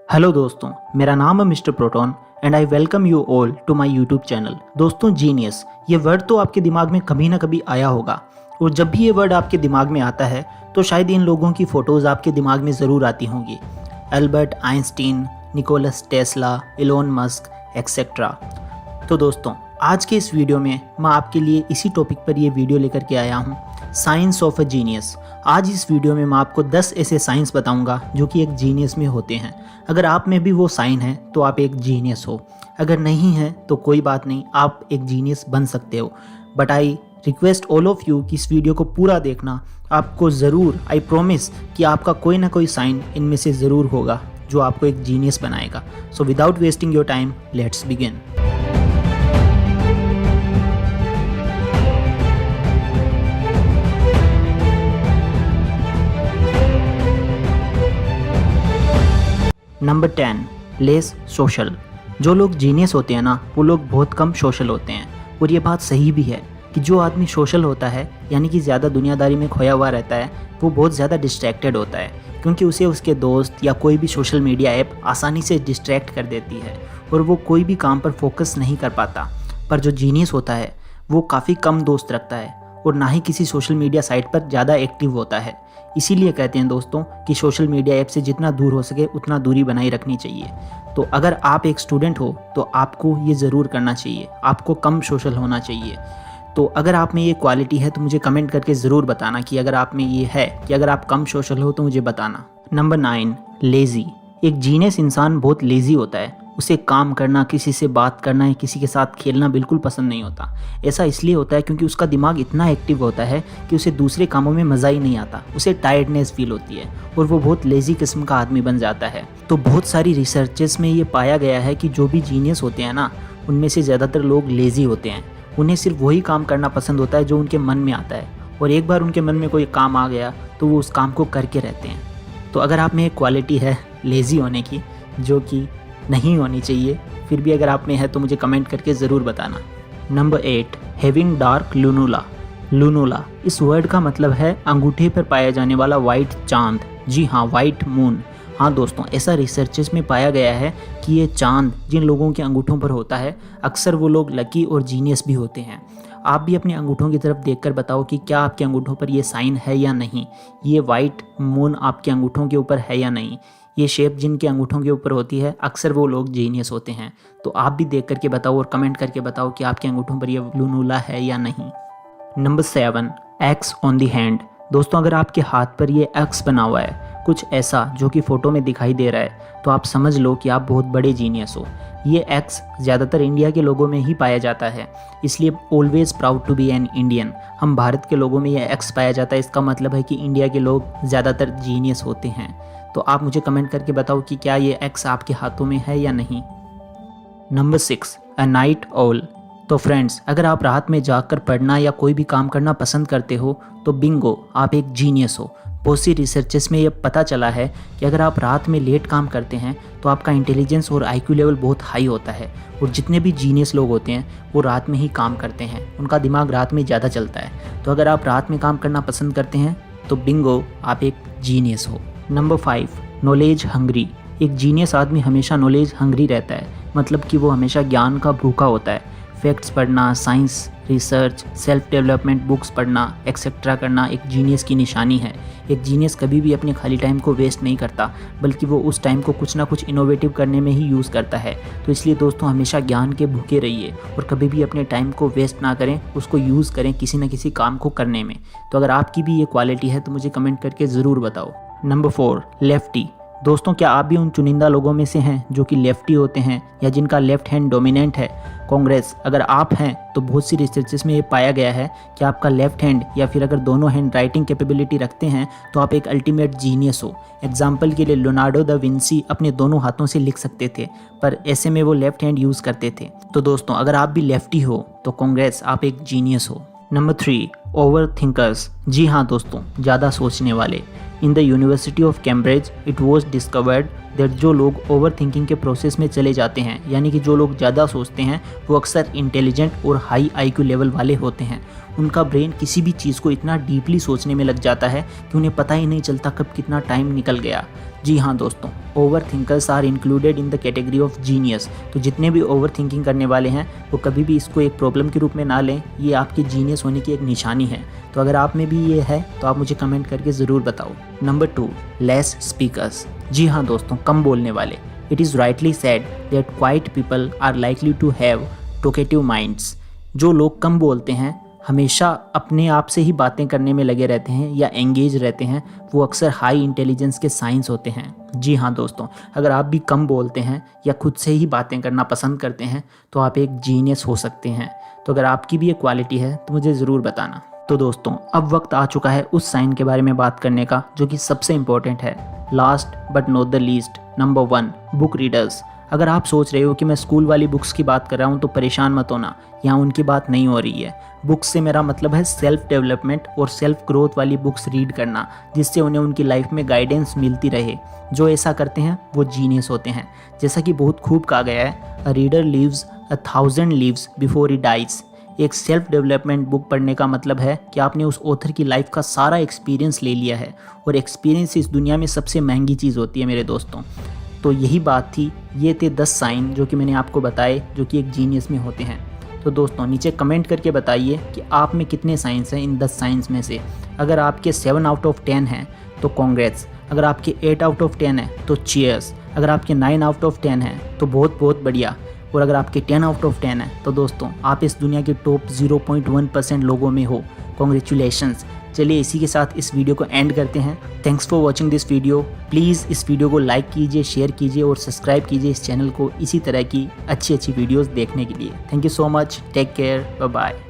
Hello दोस्तों, मेरा नाम है mister Proton and I welcome you all to my YouTube channel. दोस्तों, जीनियस ये वर्ड तो आपके दिमाग में कभी ना कभी आया होगा, और जब भी ये वर्ड आपके दिमाग में आता है तो शायद इन लोगों की फ़ोटोज़ आपके दिमाग में ज़रूर आती होंगी। Albert Einstein, Nicholas Tesla, Elon Musk etcetera. तो दोस्तों, आज के इस वीडियो में मैं आपके लिए इसी टॉपिक पर ये वीडियो लेकर के आया हूँ, साइंस ऑफ अ जीनियस। आज इस वीडियो में मैं आपको 10 ऐसे साइंस बताऊंगा जो कि एक जीनियस में होते हैं। अगर आप में भी वो साइन है तो आप एक जीनियस हो, अगर नहीं है तो कोई बात नहीं, आप एक जीनियस बन सकते हो। But I request all of you कि इस वीडियो को पूरा देखना। आपको ज़रूर, आई प्रॉमिस कि आपका कोई ना कोई साइन इनमें से ज़रूर होगा जो आपको एक जीनियस बनाएगा। So without wasting your time, let's begin. Number 10, less social. जो लोग जीनियस होते हैं ना, वो लोग बहुत कम सोशल होते हैं। और ये बात सही भी है कि जो आदमी सोशल होता है, यानी कि ज़्यादा दुनियादारी में खोया हुआ रहता है, वो बहुत ज़्यादा डिस्ट्रैक्टेड होता है, क्योंकि उसे उसके दोस्त या कोई भी सोशल मीडिया ऐप आसानी से डिस्ट्रैक्ट कर देती है और वो कोई भी काम पर फोकस नहीं कर पाता। पर जो जीनियस होता है वो काफ़ी कम दोस्त रखता है और ना ही किसी सोशल मीडिया साइट पर ज़्यादा एक्टिव होता है। इसीलिए कहते हैं दोस्तों कि सोशल मीडिया ऐप से जितना दूर हो सके उतना दूरी बनाए रखनी चाहिए। तो अगर आप एक स्टूडेंट हो तो आपको ये ज़रूर करना चाहिए, आपको कम सोशल होना चाहिए। तो अगर आप में ये क्वालिटी है तो मुझे कमेंट करके ज़रूर बताना कि अगर आप में ये है, कि अगर आप कम सोशल हो तो मुझे बताना। Number 9, lazy. एक जीनियस इंसान बहुत लेज़ी होता है। उसे काम करना, किसी से बात करना या किसी के साथ खेलना बिल्कुल पसंद नहीं होता। ऐसा इसलिए होता है क्योंकि उसका दिमाग इतना एक्टिव होता है कि उसे दूसरे कामों में मज़ा ही नहीं आता, उसे टायर्डनेस फील होती है और वो बहुत लेज़ी किस्म का आदमी बन जाता है। तो बहुत सारी रिसर्चेस में ये पाया गया है कि जो भी जीनियस होते हैं ना, उनमें से ज़्यादातर लोग लेज़ी होते हैं। उन्हें सिर्फ वही काम करना पसंद होता है जो उनके मन में आता है, और एक बार उनके मन में कोई काम आ गया तो वो उस काम को करके रहते हैं। तो अगर आप में एक क्वालिटी है लेज़ी होने की, जो कि नहीं होनी चाहिए, फिर भी अगर आप में है तो मुझे कमेंट करके ज़रूर बताना। Number 8, having dark lunula. Lunula इस वर्ड का मतलब है अंगूठे पर पाया जाने वाला वाइट चांद। जी हाँ, वाइट मून। हाँ दोस्तों, ऐसा रिसर्चेस में पाया गया है कि ये चांद जिन लोगों के अंगूठों पर होता है, अक्सर वो लोग लकी और जीनियस भी होते हैं। आप भी अपने अंगूठों की तरफ देखकर बताओ कि क्या आपके अंगूठों पर ये साइन है या नहीं, ये वाइट मून आपके अंगूठों के ऊपर है या नहीं। ये शेप जिनके अंगूठों के ऊपर होती है, अक्सर वो लोग जीनियस होते हैं। तो आप भी देख करके बताओ और कमेंट करके बताओ कि आपके अंगूठों पर ये लूनुला है या नहीं। Number 7, x on the hand. दोस्तों, अगर आपके हाथ पर ये एक्स बना हुआ है, कुछ ऐसा जो कि फ़ोटो में दिखाई दे रहा है, तो आप समझ लो कि आप बहुत बड़े जीनियस हो। ये एक्स ज़्यादातर इंडिया के लोगों में ही पाया जाता है, इसलिए always proud to be an Indian. हम भारत के लोगों में ये एक्स पाया जाता है, इसका मतलब है कि इंडिया के लोग ज़्यादातर जीनियस होते हैं। तो आप मुझे कमेंट करके बताओ कि क्या ये एक्स आपके हाथों में है या नहीं। Number 6, a night all. तो फ्रेंड्स, अगर आप रात में जागकर पढ़ना या कोई भी काम करना पसंद करते हो तो बिंगो, आप एक जीनियस हो। बहुत सी रिसर्चेस में ये पता चला है कि अगर आप रात में लेट काम करते हैं तो आपका इंटेलिजेंस और आईक्यू लेवल बहुत हाई होता है, और जितने भी जीनियस लोग होते हैं वो रात में ही काम करते हैं, उनका दिमाग रात में ज़्यादा चलता है। तो अगर आप रात में काम करना पसंद करते हैं तो बिंगो, आप एक जीनियस हो। Number 5, knowledge hungry. एक जीनियस आदमी हमेशा नॉलेज हंग्री रहता है, मतलब कि वो हमेशा ज्ञान का भूखा होता है। फैक्ट्स पढ़ना, science, research, self development books पढ़ना एक्सेट्रा करना एक जीनियस की निशानी है। एक जीनियस कभी भी अपने खाली टाइम को वेस्ट नहीं करता, बल्कि वो उस टाइम को कुछ ना कुछ इनोवेटिव करने में ही यूज़ करता है। तो इसलिए दोस्तों, हमेशा ज्ञान के भूखे रहिए और कभी भी अपने टाइम को वेस्ट ना करें, उसको यूज़ करें किसी न किसी काम को करने में। तो अगर आपकी भी ये क्वालिटी है तो मुझे कमेंट करके ज़रूर बताओ। Number 4, lefty. दोस्तों, क्या आप भी उन चुनिंदा लोगों में से हैं जो कि लेफ्टी होते हैं या जिनका लेफ्ट हैंड डोमिनेंट है? कांग्रेस, अगर आप हैं तो बहुत सी रिसर्चेस में ये पाया गया है कि आपका लेफ्ट हैंड या फिर अगर दोनों हैंड राइटिंग कैपेबिलिटी रखते हैं तो आप एक अल्टीमेट जीनियस हो। एग्जाम्पल के लिए लियोनार्डो दा विंसी अपने दोनों हाथों से लिख सकते थे, पर ऐसे में वो लेफ्ट हैंड यूज़ करते थे। तो दोस्तों, अगर आप भी लेफ्टी हो तो कांग्रेस, आप एक जीनियस हो। Number 3, over thinkers. जी हाँ दोस्तों, ज़्यादा सोचने वाले। In the university of Cambridge it was discovered that जो लोग ओवर थिंकिंग के प्रोसेस में चले जाते हैं, यानी कि जो लोग ज़्यादा सोचते हैं, वो अक्सर इंटेलिजेंट और हाई आईक्यू लेवल वाले होते हैं। उनका ब्रेन किसी भी चीज़ को इतना डीपली सोचने में लग जाता है कि उन्हें पता ही नहीं चलता कब कितना टाइम निकल गया। जी हाँ दोस्तों, overthinkers are included in the category of genius. तो जितने भी ओवर थिंकिंग करने वाले हैं वो कभी भी इसको एक प्रॉब्लम के रूप में ना लें, ये आपके जीनियस होने की एक निशानी है। तो अगर आप में भी ये है तो आप मुझे कमेंट करके ज़रूर बताओ। Number 2, less speakers. जी हाँ दोस्तों, कम बोलने वाले। It is rightly said that quiet people are likely to have talkative minds. जो लोग कम बोलते हैं, हमेशा अपने आप से ही बातें करने में लगे रहते हैं या एंगेज रहते हैं, वो अक्सर हाई इंटेलिजेंस के साइंस होते हैं। जी हाँ दोस्तों, अगर आप भी कम बोलते हैं या खुद से ही बातें करना पसंद करते हैं तो आप एक जीनियस हो सकते हैं। तो अगर आपकी भी ये क्वालिटी है तो मुझे ज़रूर बताना। तो दोस्तों, अब वक्त आ चुका है उस साइन के बारे में बात करने का जो कि सबसे इम्पोर्टेंट है। Last but not the least, number 1, book readers. अगर आप सोच रहे हो कि मैं स्कूल वाली बुक्स की बात कर रहा हूँ तो परेशान मत होना, यहाँ उनकी बात नहीं हो रही है। बुक्स से मेरा मतलब है सेल्फ डेवलपमेंट और सेल्फ ग्रोथ वाली बुक्स रीड करना, जिससे उन्हें उनकी लाइफ में गाइडेंस मिलती रहे। जो ऐसा करते हैं वो जीनियस होते हैं। जैसा कि बहुत खूब कहा गया है, a reader lives 1000 lives before he dies. एक सेल्फ डेवलपमेंट बुक पढ़ने का मतलब है कि आपने उस ऑथर की लाइफ का सारा एक्सपीरियंस ले लिया है, और एक्सपीरियंस इस दुनिया में सबसे महंगी चीज़ होती है मेरे दोस्तों। तो यही बात थी, ये थे 10 साइन जो कि मैंने आपको बताए जो कि एक जीनियस में होते हैं। तो दोस्तों, नीचे कमेंट करके बताइए कि आप में कितने साइंस हैं इन 10 साइंस में से। अगर आपके 7 out of 10 हैं तो कॉन्ग्रेट्स, अगर आपके 8 out of 10 हैं तो चीयर्स, अगर आपके 9 out of 10 हैं तो बहुत बहुत बढ़िया, और अगर आपके 10 out of 10 हैं तो दोस्तों आप इस दुनिया के टॉप 0.1% लोगों में हो। कॉन्ग्रेचुलेशंस। चलिए इसी के साथ इस वीडियो को एंड करते हैं। Thanks for watching this video. Please इस वीडियो को लाइक कीजिए, शेयर कीजिए और सब्सक्राइब कीजिए इस चैनल को इसी तरह की अच्छी अच्छी वीडियोस देखने के लिए। Thank you so much. Take care. Bye bye.